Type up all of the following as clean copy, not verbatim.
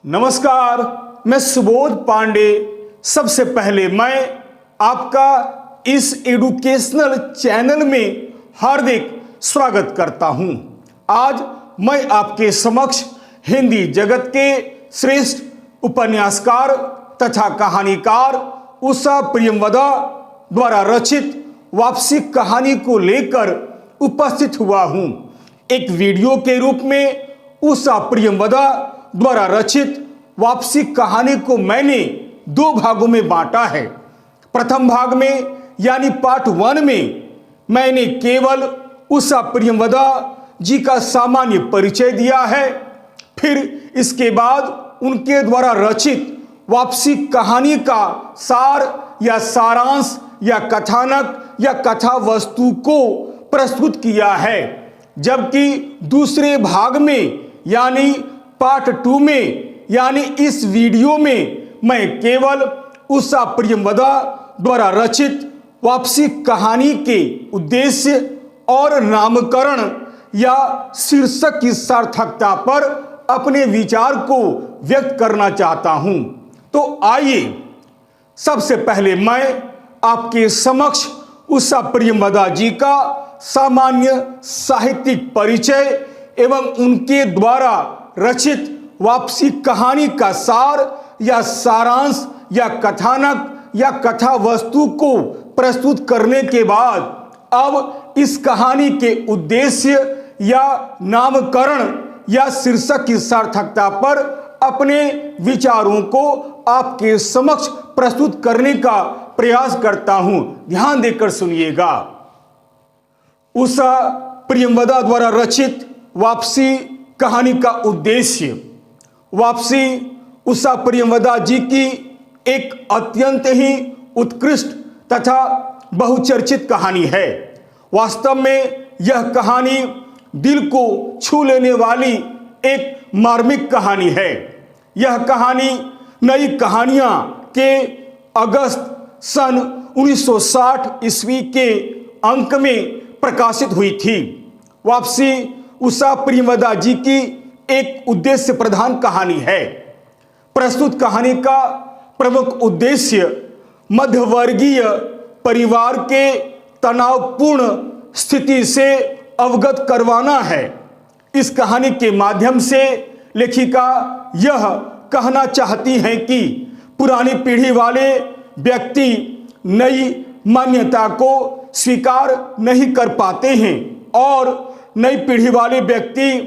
नमस्कार, मैं सुबोध पांडे। सबसे पहले मैं आपका इस एडुकेशनल चैनल में हार्दिक स्वागत करता हूं। आज मैं आपके समक्ष हिंदी जगत के श्रेष्ठ उपन्यासकार तथा कहानीकार उषा प्रियंवदा द्वारा रचित वापसी कहानी को लेकर उपस्थित हुआ हूं। एक वीडियो के रूप में उषा प्रियंवदा द्वारा रचित वापसी कहानी को मैंने 2 भागों में बांटा है। प्रथम भाग में यानी पार्ट 1 में मैंने केवल उषा प्रियंवदा जी का सामान्य परिचय दिया है। फिर इसके बाद उनके द्वारा रचित वापसी कहानी का सार या सारांश या कथानक या कथा वस्तु को प्रस्तुत किया है। जबकि दूसरे भाग में यानी पार्ट 2 में यानी इस वीडियो में मैं केवल उषा प्रियंवदा द्वारा रचित वापसी कहानी के उद्देश्य और नामकरण या शीर्षक की सार्थकता पर अपने विचार को व्यक्त करना चाहता हूं। तो आइए सबसे पहले मैं आपके समक्ष उषा प्रियंवदा जी का सामान्य साहित्यिक परिचय एवं उनके द्वारा रचित वापसी कहानी का सार या सारांश या कथानक या कथा वस्तु को प्रस्तुत करने के बाद अब इस कहानी के उद्देश्य या नामकरण या शीर्षक की सार्थकता पर अपने विचारों को आपके समक्ष प्रस्तुत करने का प्रयास करता हूं। ध्यान देकर सुनिएगा। उषा प्रियंवदा द्वारा रचित वापसी कहानी का उद्देश्य। वापसी उषा प्रियंवदा जी की एक अत्यंत ही उत्कृष्ट तथा बहुचर्चित कहानी है। वास्तव में यह कहानी दिल को छू लेने वाली एक मार्मिक कहानी है। यह कहानी नई कहानियां के अगस्त सन 1960 ईस्वी के अंक में प्रकाशित हुई थी। वापसी उषा प्रियंवदा जी की एक उद्देश्य प्रधान कहानी है। प्रस्तुत कहानी का प्रमुख उद्देश्य मध्यवर्गीय परिवार के तनावपूर्ण स्थिति से अवगत करवाना है। इस कहानी के माध्यम से लेखिका यह कहना चाहती हैं कि पुरानी पीढ़ी वाले व्यक्ति नई मान्यता को स्वीकार नहीं कर पाते हैं और नई पीढ़ी वाले व्यक्ति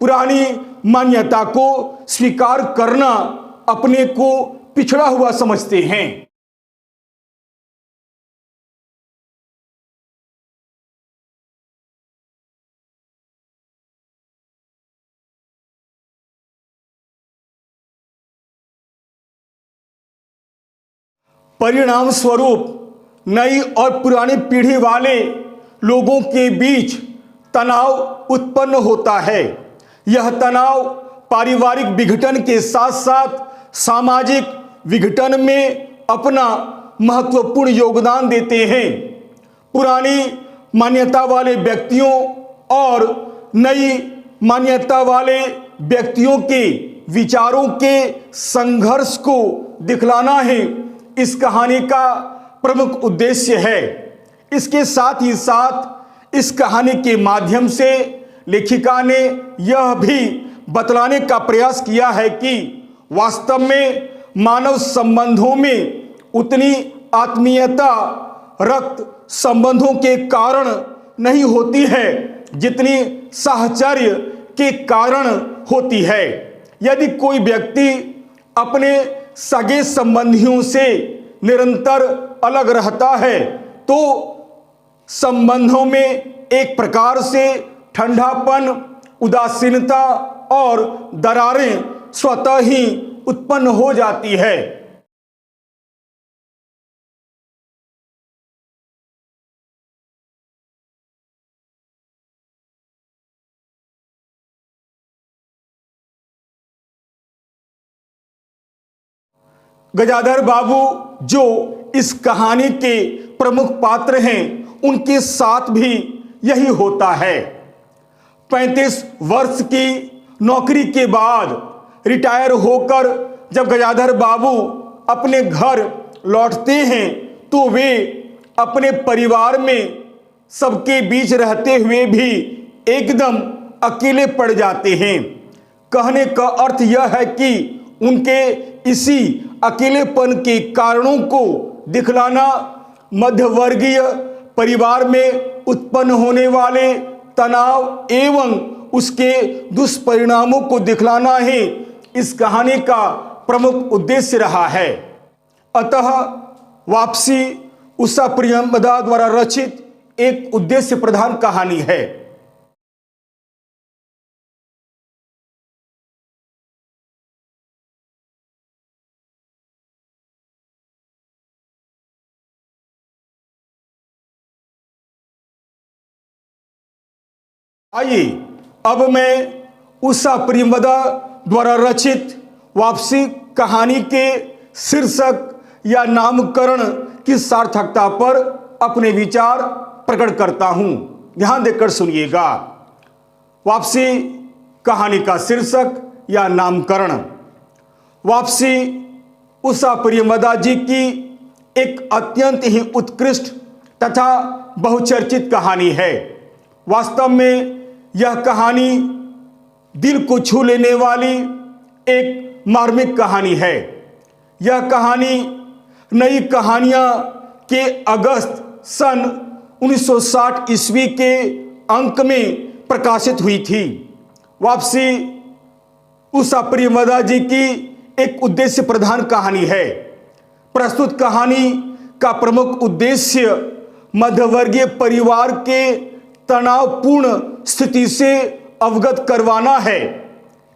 पुरानी मान्यता को स्वीकार करना अपने को पिछड़ा हुआ समझते हैं। परिणाम स्वरूप नई और पुरानी पीढ़ी वाले लोगों के बीच तनाव उत्पन्न होता है। यह तनाव पारिवारिक विघटन के साथ साथ सामाजिक विघटन में अपना महत्वपूर्ण योगदान देते हैं। पुरानी मान्यता वाले व्यक्तियों और नई मान्यता वाले व्यक्तियों के विचारों के संघर्ष को दिखलाना है इस कहानी का प्रमुख उद्देश्य है। इसके साथ ही साथ इस कहानी के माध्यम से लेखिका ने यह भी बतलाने का प्रयास किया है कि वास्तव में मानव संबंधों में उतनी आत्मीयता रक्त संबंधों के कारण नहीं होती है जितनी साहचर्य के कारण होती है। यदि कोई व्यक्ति अपने सगे संबंधियों से निरंतर अलग रहता है तो संबंधों में एक प्रकार से ठंडापन, उदासीनता और दरारें स्वतः ही उत्पन्न हो जाती है। गजाधर बाबू जो इस कहानी के प्रमुख पात्र हैं उनके साथ भी यही होता है। 35 वर्ष की नौकरी के बाद रिटायर होकर जब गजाधर बाबू अपने घर लौटते हैं तो वे अपने परिवार में सबके बीच रहते हुए भी एकदम अकेले पड़ जाते हैं। कहने का अर्थ यह है कि उनके इसी अकेलेपन के कारणों को दिखलाना मध्यवर्गीय परिवार में उत्पन्न होने वाले तनाव एवं उसके दुष्परिणामों को दिखलाना ही इस कहानी का प्रमुख उद्देश्य रहा है। अतः वापसी उषा प्रियंवदा द्वारा रचित एक उद्देश्य प्रधान कहानी है। आइए अब मैं उषा प्रियंवदा द्वारा रचित वापसी कहानी के शीर्षक या नामकरण की सार्थकता पर अपने विचार प्रकट करता हूं। ध्यान देकर सुनिएगा। वापसी कहानी का शीर्षक या नामकरण। वापसी उषा प्रियंवदा जी की एक अत्यंत ही उत्कृष्ट तथा बहुचर्चित कहानी है। वास्तव में यह कहानी दिल को छू लेने वाली एक मार्मिक कहानी है। यह कहानी नई कहानियां के अगस्त सन 1960 ईस्वी के अंक में प्रकाशित हुई थी। वापसी उषा प्रियंवदा जी की एक उद्देश्य प्रधान कहानी है। प्रस्तुत कहानी का प्रमुख उद्देश्य मध्यवर्गीय परिवार के तनावपूर्ण स्थिति से अवगत करवाना है।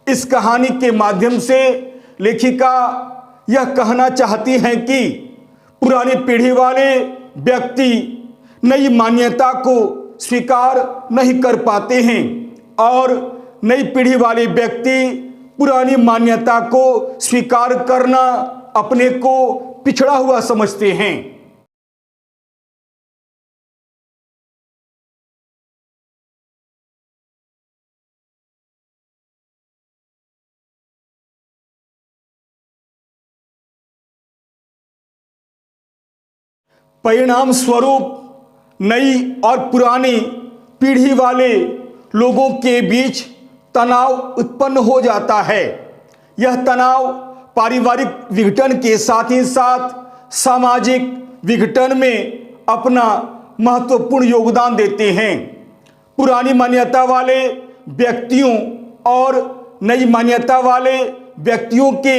इस कहानी के माध्यम से लेखिका यह कहना चाहती हैं कि पुरानी पीढ़ी वाले व्यक्ति नई मान्यता को स्वीकार नहीं कर पाते हैं और नई पीढ़ी वाले व्यक्ति पुरानी मान्यता को स्वीकार करना अपने को पिछड़ा हुआ समझते हैं। परिणाम स्वरूप नई और पुरानी पीढ़ी वाले लोगों के बीच तनाव उत्पन्न हो जाता है। यह तनाव पारिवारिक विघटन के साथ ही साथ सामाजिक विघटन में अपना महत्वपूर्ण योगदान देते हैं। पुरानी मान्यता वाले व्यक्तियों और नई मान्यता वाले व्यक्तियों के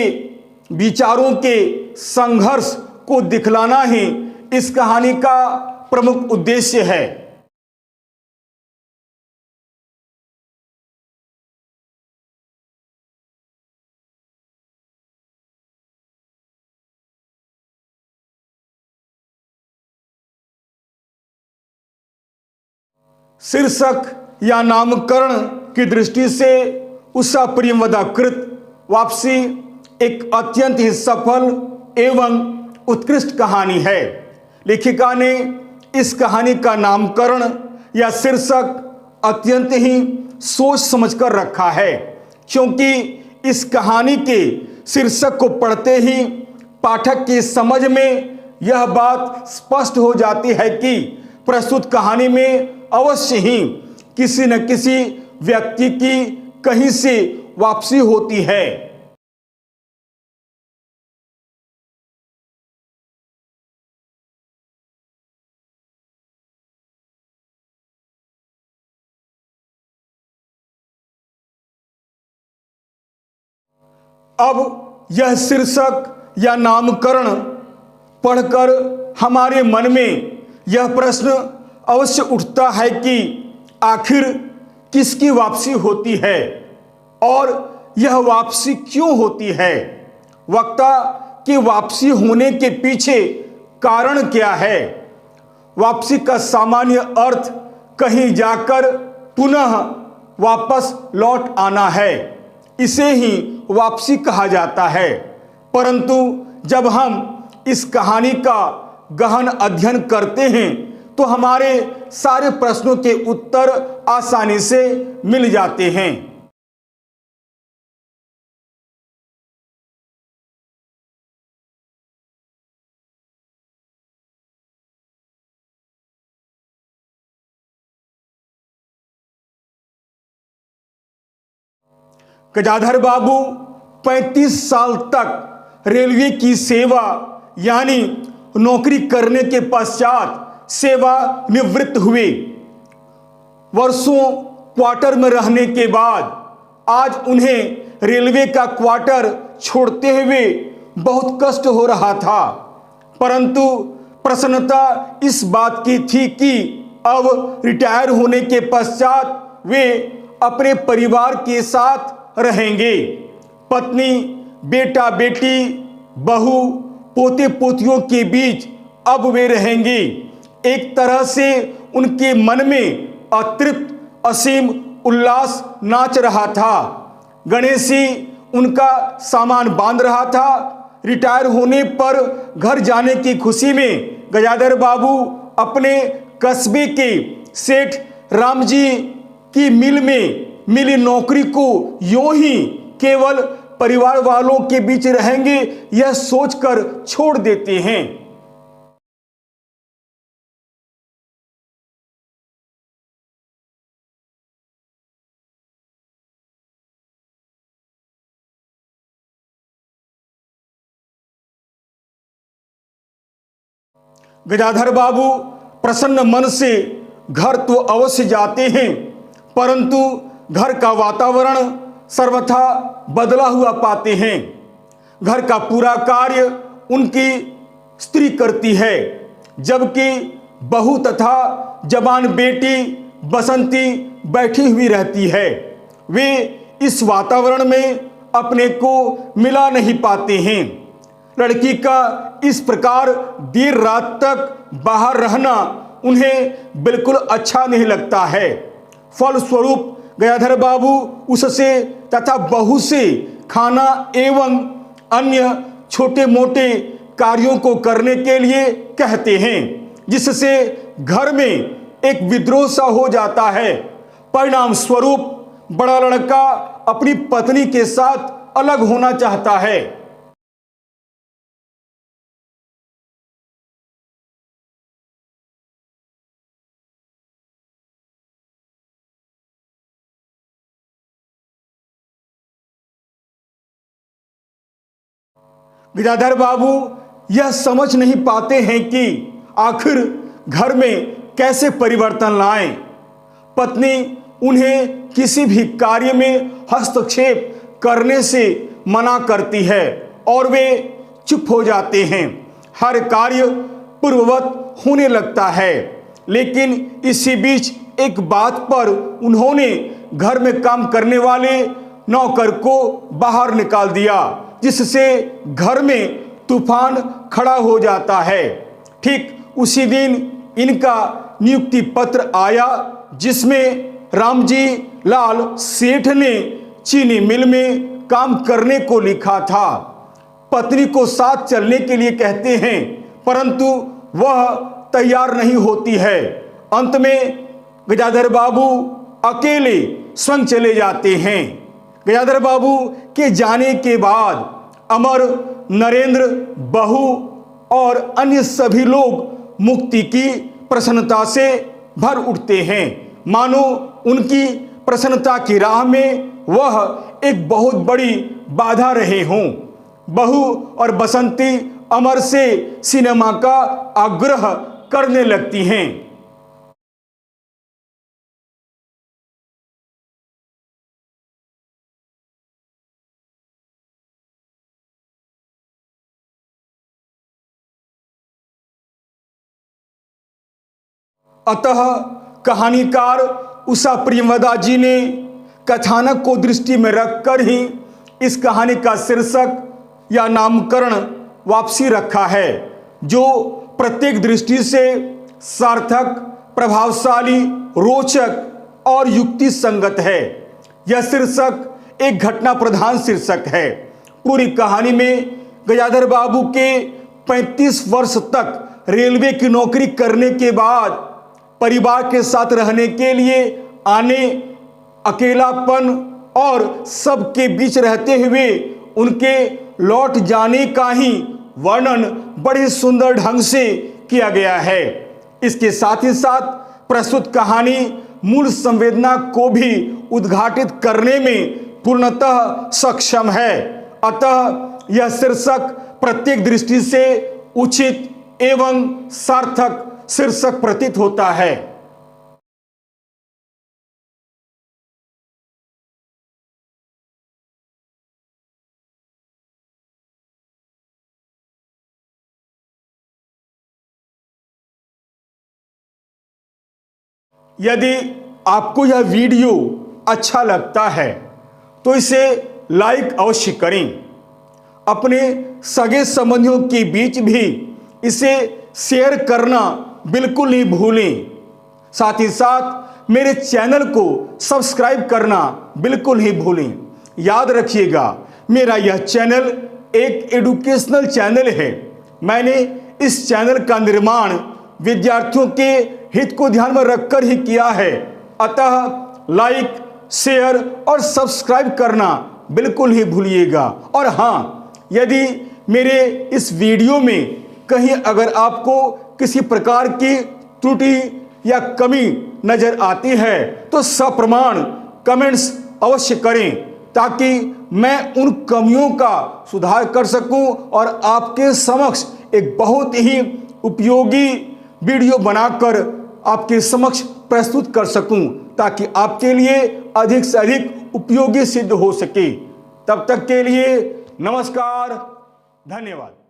विचारों के संघर्ष को दिखलाना ही इस कहानी का प्रमुख उद्देश्य है। शीर्षक या नामकरण की दृष्टि से उषा प्रियंवदा कृत वापसी एक अत्यंत ही सफल एवं उत्कृष्ट कहानी है। लेखिका ने इस कहानी का नामकरण या शीर्षक अत्यंत ही सोच समझकर रखा है, क्योंकि इस कहानी के शीर्षक को पढ़ते ही पाठक की समझ में यह बात स्पष्ट हो जाती है कि प्रस्तुत कहानी में अवश्य ही किसी न किसी व्यक्ति की कहीं से वापसी होती है। अब यह शीर्षक या नामकरण पढ़कर हमारे मन में यह प्रश्न अवश्य उठता है कि आखिर किसकी वापसी होती है और यह वापसी क्यों होती है। वक्ता की वापसी होने के पीछे कारण क्या है। वापसी का सामान्य अर्थ कहीं जाकर पुनः वापस लौट आना है, इसे ही वापसी कहा जाता है। परंतु जब हम इस कहानी का गहन अध्ययन करते हैं तो हमारे सारे प्रश्नों के उत्तर आसानी से मिल जाते हैं। गजाधर बाबू 35 साल तक रेलवे की सेवा यानी नौकरी करने के पश्चात सेवा निवृत्त हुए। वर्षों क्वार्टर में रहने के बाद आज उन्हें रेलवे का क्वार्टर छोड़ते हुए बहुत कष्ट हो रहा था, परंतु प्रसन्नता इस बात की थी कि अब रिटायर होने के पश्चात वे अपने परिवार के साथ रहेंगे। पत्नी, बेटा बेटी, बहू, पोते पोतियों के बीच अब वे रहेंगे। एक तरह से उनके मन में अतृप्त असीम उल्लास नाच रहा था। गणेशी उनका सामान बांध रहा था। रिटायर होने पर घर जाने की खुशी में गजाधर बाबू अपने कस्बे के सेठ रामजी की मिल में मिली नौकरी को यूं ही केवल परिवार वालों के बीच रहेंगे यह सोचकर छोड़ देते हैं। गजाधर बाबू प्रसन्न मन से घर तो अवश्य जाते हैं, परंतु घर का वातावरण सर्वथा बदला हुआ पाते हैं। घर का पूरा कार्य उनकी स्त्री करती है, जबकि बहू तथा जवान बेटी बसंती बैठी हुई रहती है। वे इस वातावरण में अपने को मिला नहीं पाते हैं। लड़की का इस प्रकार देर रात तक बाहर रहना उन्हें बिल्कुल अच्छा नहीं लगता है। फलस्वरूप गयाधर बाबू उससे तथा बहू से खाना एवं अन्य छोटे मोटे कार्यों को करने के लिए कहते हैं, जिससे घर में एक विद्रोह सा हो जाता है। परिणाम स्वरूप बड़ा लड़का अपनी पत्नी के साथ अलग होना चाहता है। गजाधर बाबू यह समझ नहीं पाते हैं कि आखिर घर में कैसे परिवर्तन लाएं। पत्नी उन्हें किसी भी कार्य में हस्तक्षेप करने से मना करती है और वे चुप हो जाते हैं। हर कार्य पूर्ववत होने लगता है, लेकिन इसी बीच एक बात पर उन्होंने घर में काम करने वाले नौकर को बाहर निकाल दिया, जिससे घर में तूफान खड़ा हो जाता है। ठीक उसी दिन इनका नियुक्ति पत्र आया, जिसमें रामजी लाल सेठ ने चीनी मिल में काम करने को लिखा था। पत्नी को साथ चलने के लिए कहते हैं, परंतु वह तैयार नहीं होती है। अंत में गजाधर बाबू अकेले स्वयं चले जाते हैं। गजाधर बाबू के जाने के बाद अमर, नरेंद्र, बहू और अन्य सभी लोग मुक्ति की प्रसन्नता से भर उठते हैं, मानो उनकी प्रसन्नता की राह में वह एक बहुत बड़ी बाधा रहे हों। बहू और बसंती अमर से सिनेमा का आग्रह करने लगती हैं। अतः कहानीकार उषा प्रियंवदा जी ने कथानक को दृष्टि में रखकर ही इस कहानी का शीर्षक या नामकरण वापसी रखा है, जो प्रत्येक दृष्टि से सार्थक, प्रभावशाली, रोचक और युक्ति संगत है। यह शीर्षक एक घटना प्रधान शीर्षक है। पूरी कहानी में गजाधर बाबू के 35 वर्ष तक रेलवे की नौकरी करने के बाद परिवार के साथ रहने के लिए आने, अकेलापन और सबके बीच रहते हुए उनके लौट जाने का ही वर्णन बड़े सुंदर ढंग से किया गया है। इसके साथ ही साथ प्रस्तुत कहानी मूल संवेदना को भी उद्घाटित करने में पूर्णतः सक्षम है। अतः यह शीर्षक प्रत्येक दृष्टि से उचित एवं सार्थक शीर्षक प्रतीत होता है। यदि आपको यह वीडियो अच्छा लगता है तो इसे लाइक अवश्य करें। अपने सगे संबंधियों के बीच भी इसे शेयर करना बिल्कुल नहीं भूलें। साथ ही साथ मेरे चैनल को सब्सक्राइब करना बिल्कुल नहीं भूलें। याद रखिएगा, मेरा यह चैनल एक एजुकेशनल चैनल है। मैंने इस चैनल का निर्माण विद्यार्थियों के हित को ध्यान में रखकर ही किया है। अतः लाइक, शेयर और सब्सक्राइब करना बिल्कुल ही भूलिएगा। और हाँ, यदि मेरे इस वीडियो में कहीं अगर आपको किसी प्रकार की त्रुटि या कमी नजर आती है तो सप्रमाण कमेंट्स अवश्य करें, ताकि मैं उन कमियों का सुधार कर सकूं और आपके समक्ष एक बहुत ही उपयोगी वीडियो बनाकर आपके समक्ष प्रस्तुत कर सकूं, ताकि आपके लिए अधिक से अधिक उपयोगी सिद्ध हो सके। तब तक के लिए नमस्कार, धन्यवाद।